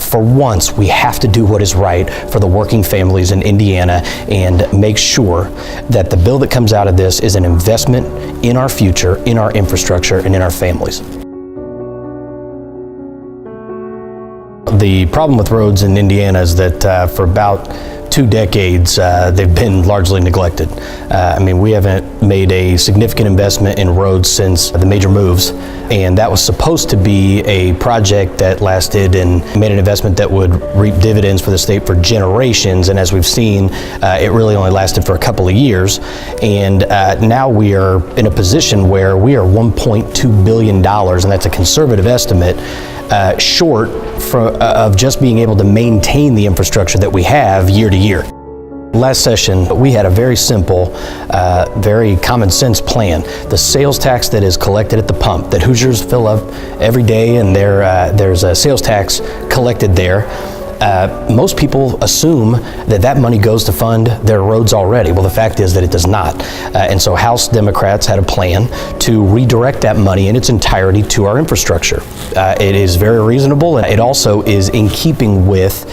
For once, we have to do what is right for the working families in Indiana and make sure that the bill that comes out of this is an investment in our future, in our infrastructure, and in our families. The problem with roads in Indiana is that for about 2 decades, they've been largely neglected. We haven't made a significant investment in roads since the major moves, and that was supposed to be a project that lasted and made an investment that would reap dividends for the state for generations, and as we've seen, it really only lasted for a couple of years, and now we are in a position where we are $1.2 billion, and that's a conservative estimate, short of just being able to maintain the infrastructure that we have year to year. Last session, we had a very simple, very common sense plan. The sales tax that is collected at the pump, that Hoosiers fill up every day, and there's a sales tax collected there. Most people assume that money goes to fund their roads already. Well, the fact is that it does not. And so House Democrats had a plan to redirect that money in its entirety to our infrastructure. It is very reasonable, and it also is in keeping with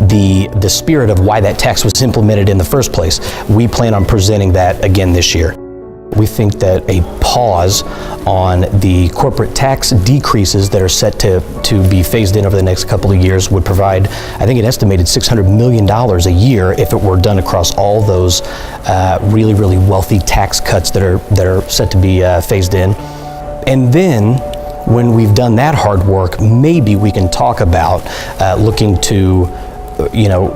the spirit of why that tax was implemented in the first place. We plan on presenting that again this year. We think that a pause on the corporate tax decreases that are set to be phased in over the next couple of years would provide, I think, an estimated $600 million a year if it were done across all those really, really wealthy tax cuts that are set to be phased in. And then, when we've done that hard work, maybe we can talk about looking to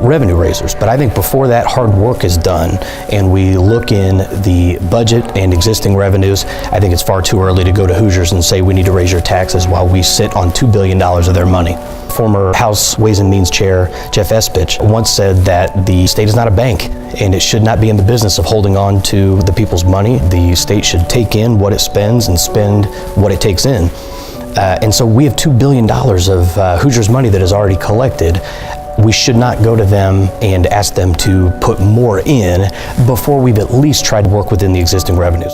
revenue raisers. But I think before that hard work is done and we look in the budget and existing revenues, I think it's far too early to go to Hoosiers and say we need to raise your taxes while we sit on $2 billion of their money. Former House Ways and Means Chair Jeff Espich once said that the state is not a bank and it should not be in the business of holding on to the people's money. The state should take in what it spends and spend what it takes in. And so we have $2 billion of Hoosiers money that is already collected. We should not go to them and ask them to put more in before we've at least tried to work within the existing revenues.